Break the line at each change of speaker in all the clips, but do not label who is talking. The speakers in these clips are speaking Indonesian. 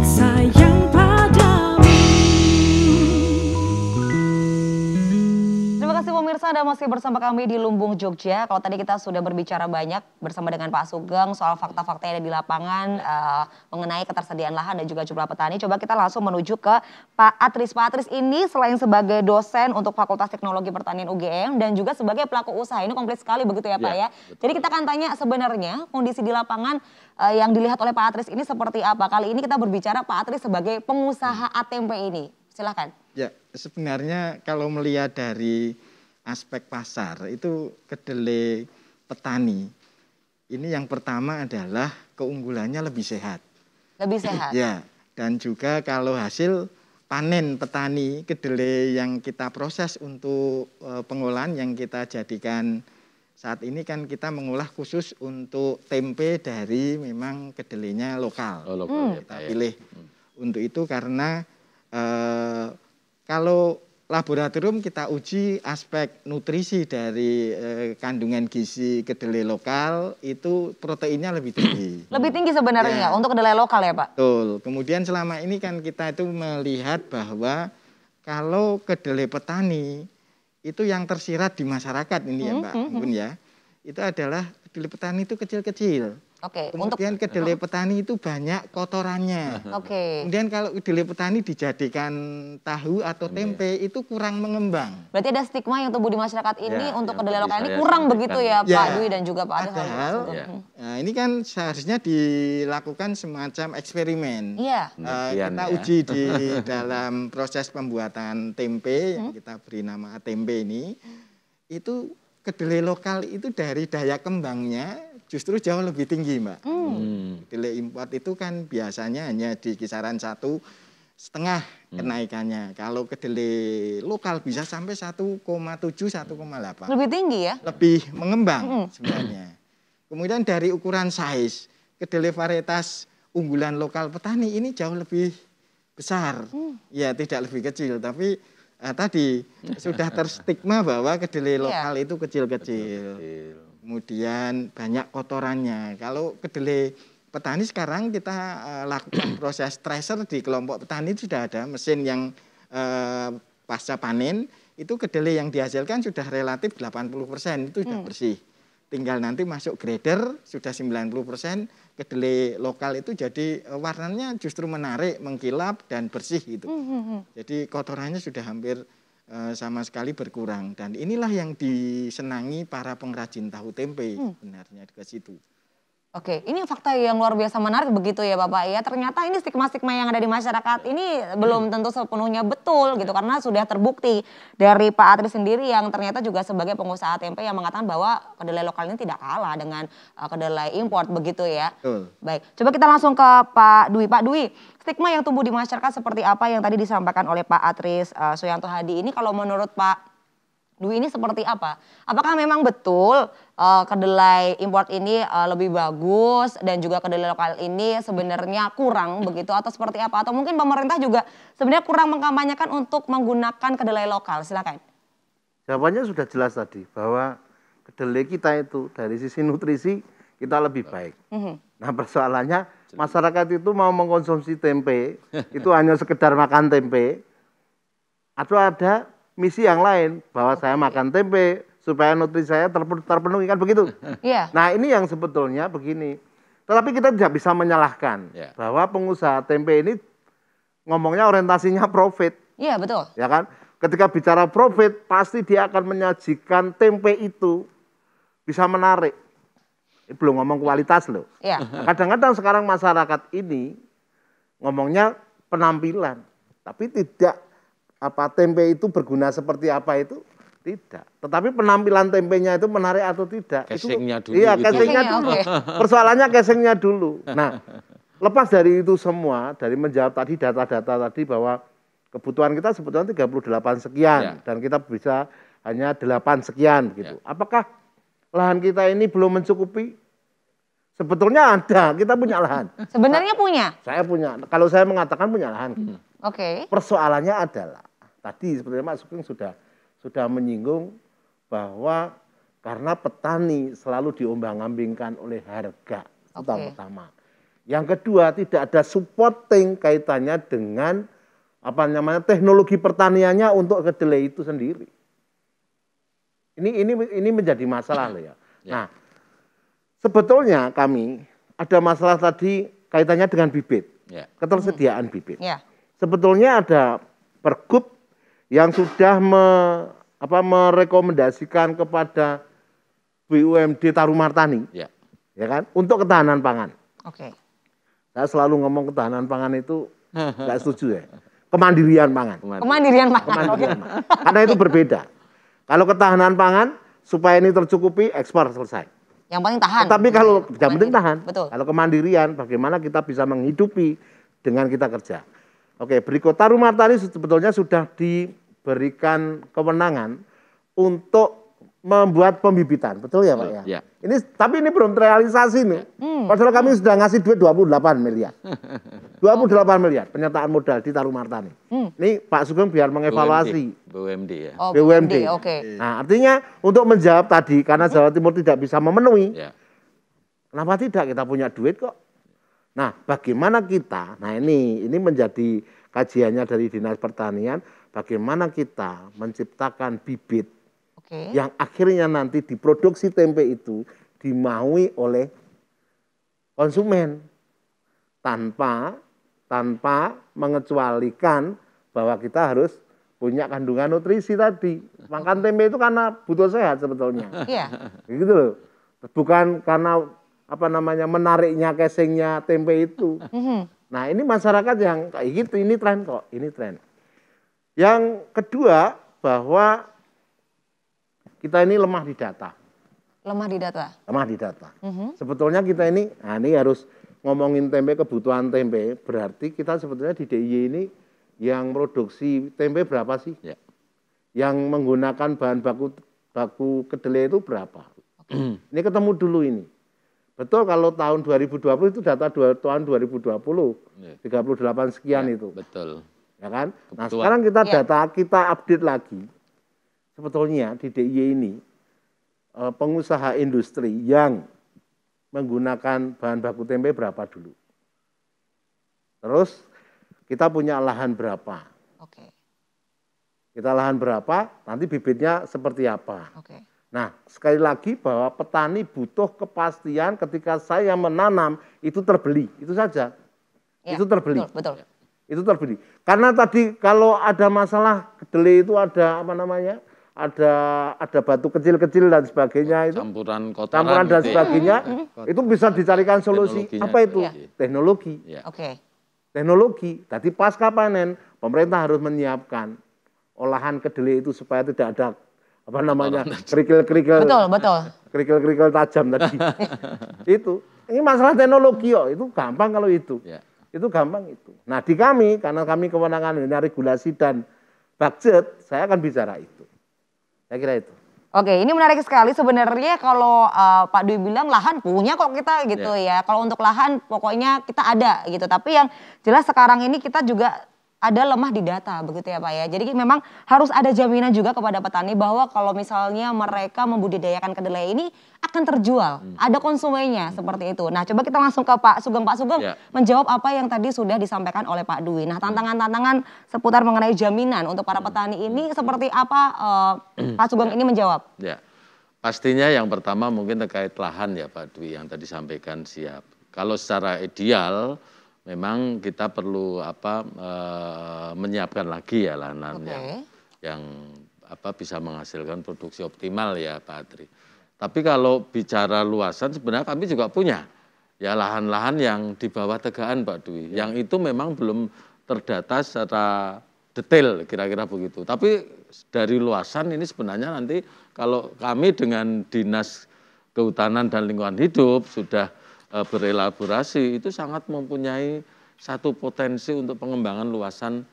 sayang padamu.
Terima kasih pemirsa, Anda masih bersama kami di Lumbung Jogja. Kalau tadi kita sudah berbicara banyak bersama dengan Pak Sugeng soal fakta-fakta yang ada di lapangan mengenai ketersediaan lahan dan juga jumlah petani. Coba kita langsung menuju ke Pak Atris. Pak Atris ini selain sebagai dosen untuk Fakultas Teknologi Pertanian UGM dan juga sebagai pelaku usaha. Ini komplit sekali begitu ya Pak ya. Jadi kita akan tanya sebenarnya kondisi di lapangan yang dilihat oleh Pak Atris ini seperti apa. Kali ini kita berbicara Pak Atris sebagai pengusaha ATMP ini. Silahkan.
Ya, sebenarnya kalau melihat dari aspek pasar itu kedelai petani. Ini yang pertama adalah keunggulannya lebih sehat.
Lebih sehat.
Ya, dan juga kalau hasil panen petani kedelai yang kita proses untuk pengolahan yang kita jadikan saat ini kan kita mengolah khusus untuk tempe dari memang kedelainya lokal. Kita pilih untuk itu karena kalau laboratorium kita uji aspek nutrisi dari kandungan gizi kedelai lokal itu proteinnya lebih tinggi.
Lebih tinggi sebenarnya untuk kedelai lokal ya Pak?
Betul. Kemudian selama ini kan kita itu melihat bahwa kalau kedelai petani itu yang tersirat di masyarakat ini ya Mbak Bun ya, itu adalah kedelai petani itu kecil-kecil.
Oke.
Kemudian kedelai petani itu banyak kotorannya.
Oke.
Kemudian kalau kedelai petani dijadikan tahu atau tempe itu kurang mengembang.
Berarti ada stigma yang tumbuh di masyarakat ini untuk kedelai lokal ini kurang begitu ya Pak Dwi dan juga Pak Adis.
Padahal nah ini kan seharusnya dilakukan semacam eksperimen.
Iya.
Kita uji di dalam proses pembuatan tempe yang kita beri nama tempe ini. Itu kedelai lokal itu dari daya kembangnya justru jauh lebih tinggi Mbak. Kedelai import itu kan biasanya hanya di kisaran 1,5 kenaikannya. Kalau kedelai lokal bisa sampai 1,7, 1,8.
Lebih tinggi ya?
Lebih mengembang sebenarnya. Kemudian dari ukuran size, kedelai varietas unggulan lokal petani ini jauh lebih besar. Ya tidak lebih kecil, tapi tadi sudah terstigma bahwa kedelai lokal itu kecil-kecil. Kemudian banyak kotorannya. Kalau kedelai petani sekarang kita lakukan proses tracer di kelompok petani sudah ada mesin yang pasca panen itu kedelai yang dihasilkan sudah relatif 80% itu sudah bersih. Tinggal nanti masuk grader sudah 90% kedelai lokal itu jadi warnanya justru menarik, mengkilap dan bersih gitu. Jadi kotorannya sudah hampir sama sekali berkurang dan inilah yang disenangi para pengrajin tahu tempe sebenarnya ke situ.
Oke, ini fakta yang luar biasa menarik begitu ya Bapak ya. Ternyata ini stigma-stigma yang ada di masyarakat ini belum tentu sepenuhnya betul gitu karena sudah terbukti dari Pak Atris sendiri yang ternyata juga sebagai pengusaha tempe yang mengatakan bahwa kedelai lokal ini tidak kalah dengan kedelai import begitu ya.
Betul.
Baik, coba kita langsung ke Pak Dwi. Pak Dwi, stigma yang tumbuh di masyarakat seperti apa yang tadi disampaikan oleh Pak Atris Suyanto Hadi ini kalau menurut Pak Dwi ini seperti apa? Apakah memang betul kedelai import ini lebih bagus dan juga kedelai lokal ini sebenarnya kurang begitu atau seperti apa? Atau mungkin pemerintah juga sebenarnya kurang mengkampanyekan untuk menggunakan kedelai lokal? Silakan.
Jawabannya sudah jelas tadi bahwa kedelai kita itu dari sisi nutrisi kita lebih baik. Nah persoalannya masyarakat itu mau mengkonsumsi tempe itu hanya sekedar makan tempe atau ada misi yang lain bahwa saya makan tempe supaya nutrisi saya terpenuhi kan begitu.
Iya.
Nah ini yang sebetulnya begini. Tetapi kita tidak bisa menyalahkan bahwa pengusaha tempe ini ngomongnya orientasinya profit.
Iya betul.
Ya kan. Ketika bicara profit pasti dia akan menyajikan tempe itu bisa menarik. Ini belum ngomong kualitas loh.
Iya.
Kadang-kadang sekarang masyarakat ini ngomongnya penampilan, tapi tidak tempe itu berguna seperti apa itu tidak. Tetapi penampilan tempenya itu menarik atau tidak.
Casingnya dulu.
Iya, casingnya dulu. Persoalannya casingnya dulu. Nah, lepas dari itu semua, dari menjawab tadi data-data tadi bahwa kebutuhan kita sebetulnya 38 sekian dan kita bisa hanya 8 sekian gitu. Apakah lahan kita ini belum mencukupi? Sebetulnya ada, kita punya lahan.
Sebenarnya punya?
Saya punya. Kalau saya mengatakan punya lahan.
Oke.
Persoalannya adalah tadi sebenarnya Mas Sugeng sudah menyinggung bahwa karena petani selalu diombang-ambingkan oleh harga, itu pertama. Yang kedua, tidak ada supporting kaitannya dengan teknologi pertaniannya untuk kedelai itu sendiri. Ini menjadi masalah loh ya. Nah, sebetulnya kami ada masalah tadi kaitannya dengan bibit, ketersediaan bibit. Sebetulnya ada pergub yang sudah merekomendasikan kepada BUMD Tarumartani, ya kan, untuk ketahanan pangan. Saya selalu ngomong ketahanan pangan itu nggak setuju ya. Kemandirian pangan.
Kemandirian pangan.
Karena itu berbeda. Kalau ketahanan pangan supaya ini tercukupi, ekspor selesai.
Yang penting tahan.
Tapi kalau yang penting tahan.
Betul.
Kalau kemandirian, bagaimana kita bisa menghidupi dengan kita kerja. Oke, berikut Tarumartani sebetulnya sudah diberikan kewenangan untuk membuat pembibitan, betul ya Pak ya? Tapi ini belum terrealisasi nih. Padahal kami sudah ngasih duit 28 miliar. 28 miliar penyertaan modal di Tarumartani. Ini Pak Sugeng biar mengevaluasi.
BUMD ya.
Oh,
BUMD.
Oke.
Nah, artinya untuk menjawab tadi karena Jawa Timur tidak bisa memenuhi. Kenapa tidak, kita punya duit kok. Nah, bagaimana kita? Nah, ini menjadi kajiannya dari Dinas Pertanian, bagaimana kita menciptakan bibit yang akhirnya nanti diproduksi tempe itu dimaui oleh konsumen tanpa mengecualikan bahwa kita harus punya kandungan nutrisi tadi. Makan tempe itu karena butuh sehat sebetulnya. Gitu loh. Bukan karena menariknya casingnya tempe itu. Nah, ini masyarakat yang kayak gitu, ini tren kok, ini tren. Yang kedua, bahwa kita ini lemah di data.
Lemah di data?
Lemah di data. Sebetulnya kita ini harus ngomongin tempe, kebutuhan tempe, berarti kita sebetulnya di DIY ini yang produksi tempe berapa sih? Yang menggunakan bahan baku kedelai itu berapa? Ini ketemu dulu ini. Betul kalau tahun 2020 itu data tahun 2020, 38 sekian itu.
Betul.
Ya kan? Nah, sekarang kita update lagi. Sebetulnya di DIY ini pengusaha industri yang menggunakan bahan baku tempe berapa dulu. Terus kita punya lahan berapa. Kita lahan berapa, nanti bibitnya seperti apa. Nah, sekali lagi bahwa petani butuh kepastian ketika saya menanam itu terbeli, itu saja. Itu terbeli.
Betul.
Itu terbeli. Karena tadi kalau ada masalah kedelai itu ada ada batu kecil-kecil dan sebagainya itu
campuran
dan sebagainya itu bisa dicarikan solusi. Apa itu? Teknologi. Teknologi. Jadi pasca panen pemerintah harus menyiapkan olahan kedelai itu supaya tidak ada kerikil-kerikil.
Betul.
Kerikil-kerikil tajam tadi. Itu. Ini masalah teknologi kok. Itu gampang kalau itu. Itu gampang itu. Nah, di kami karena kami kewenangan dengan regulasi dan budget, saya akan bicara itu. Saya kira itu.
Oke, ini menarik sekali sebenarnya kalau Pak Dwi bilang lahan punya kok kita gitu ya. Kalau untuk lahan pokoknya kita ada gitu. Tapi yang jelas sekarang ini kita juga ada lemah di data begitu ya Pak ya. Jadi memang harus ada jaminan juga kepada petani bahwa kalau misalnya mereka membudidayakan kedelai ini akan terjual. Ada konsumennya seperti itu. Nah, coba kita langsung ke Pak Sugeng. Pak Sugeng menjawab apa yang tadi sudah disampaikan oleh Pak Dwi. Nah, tantangan-tantangan seputar mengenai jaminan untuk para petani ini seperti apa Pak Sugeng ini menjawab?
Ya, pastinya yang pertama mungkin terkait lahan ya Pak Dwi yang tadi sampaikan siap. Kalau secara ideal memang kita perlu menyiapkan lagi ya lahan yang bisa menghasilkan produksi optimal ya Pak Adri. Tapi kalau bicara luasan sebenarnya kami juga punya ya lahan-lahan yang di bawah tegaan Pak Dwi. Yang itu memang belum terdata secara detail kira-kira begitu. Tapi dari luasan ini sebenarnya nanti kalau kami dengan Dinas Kehutanan dan Lingkungan Hidup sudah berelaborasi itu sangat mempunyai satu potensi untuk pengembangan luasan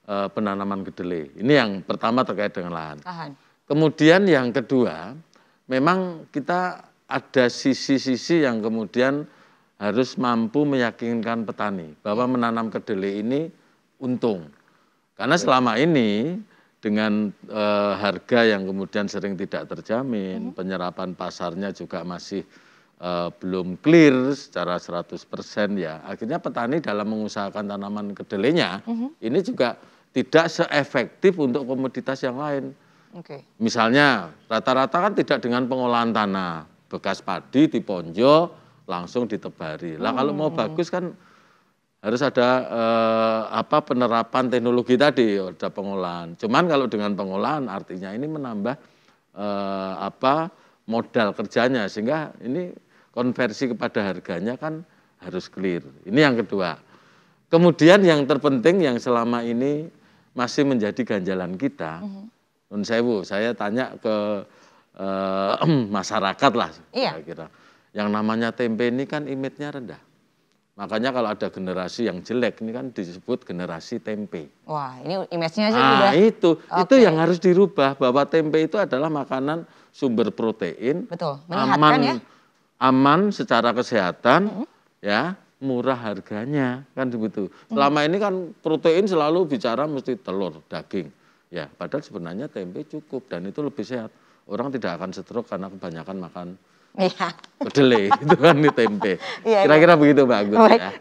penanaman kedelai. Ini yang pertama terkait dengan lahan. Kemudian yang kedua, memang kita ada sisi-sisi yang kemudian harus mampu meyakinkan petani bahwa menanam kedelai ini untung. Karena selama ini dengan harga yang kemudian sering tidak terjamin, penyerapan pasarnya juga masih
belum clear secara 100% ya. Akhirnya petani dalam mengusahakan tanaman kedelainya ini juga tidak seefektif untuk komoditas yang lain. Misalnya rata-rata kan tidak dengan pengolahan tanah, bekas padi diponjo langsung ditebari. Lah kalau mau bagus kan harus ada penerapan teknologi tadi, ada pengolahan. Cuman kalau dengan pengolahan artinya ini menambah modal kerjanya, sehingga ini konversi kepada harganya kan harus clear. Ini yang kedua. Kemudian yang terpenting yang selama ini masih menjadi ganjalan kita, Nun Sewu, saya tanya ke masyarakat lah, saya kira. Yang namanya tempe ini kan image-nya rendah. Makanya kalau ada generasi yang jelek, ini kan disebut generasi tempe.
Wah, ini image-nya aja udah.
Itu yang harus dirubah, bahwa tempe itu adalah makanan sumber protein,
betul, menyehatkan ya.
Aman secara kesehatan, ya, murah harganya, kan begitu. Selama ini kan protein selalu bicara mesti telur, daging. Ya, padahal sebenarnya tempe cukup dan itu lebih sehat. Orang tidak akan stroke karena kebanyakan makan kedelai, itu kan di tempe. Kira-kira begitu Mbak Agus. Ya.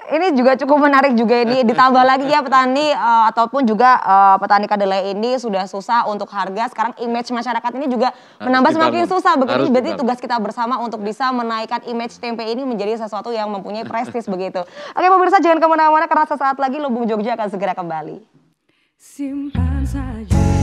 Ini juga cukup menarik juga ini. Ditambah lagi ya petani ataupun juga petani kedelai ini sudah susah untuk harga. Sekarang image masyarakat ini juga menambah semakin susah. Begini berarti tugas kita bersama untuk bisa menaikkan image tempe ini menjadi sesuatu yang mempunyai prestis begitu. Oke pemirsa, jangan kemana-mana karena sesaat lagi Lumbung Jogja akan segera kembali.
Simpan saja.